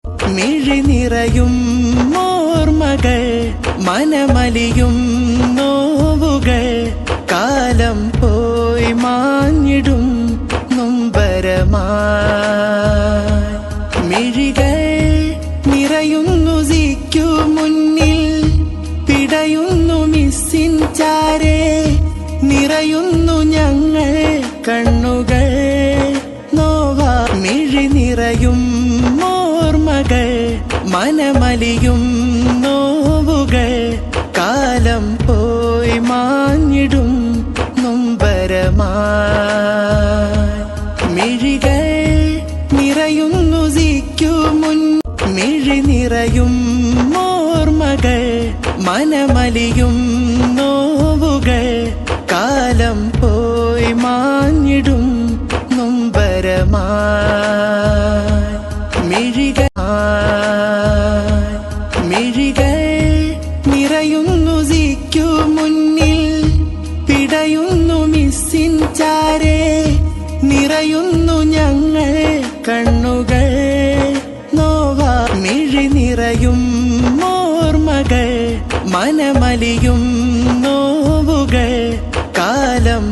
മിഴി നിറയും ഓർമ്മകൾ, മനമലിയും നോവുകൾ, കാലം പോയി മാഞ്ഞിടും നൊമ്പരമായി. മിഴികൾ നിറയുന്നു സിക്കു മുന്നിൽ, പിടയുന്നു മിസ്സിൻ ചാരേ, നിറയുന്നു ഞങ്ങൾ കണ്ണുകൾ നോവാ. മിഴി നിറയും ഓർമ്മകൾ, മനമലിയും നോവുകൾ, കാലം പോയി മാഞ്ഞിടും നൊമ്പരമായി. മിഴികൾ നിറയുന്നു സിക്കു മുന്നിൽ, മിഴി നിറയും ഓർമ്മകൾ, മനമലിയും നോവുകൾ, കാലം പോയി മാഞ്ഞിടും നൊമ്പരമായി. മിഴികൾ നിറയുന്നു സിക്കു മുന്നിൽ, പിടയുന്നു മിസ്സിൻ ചാരേ, നിറയുന്നു ഞങ്ങൾ കണ്ണുകൾ നോവാ. മിഴി നിറയും ഓർമ്മകൾ, മനമലിയും നോവുകൾ, കാലം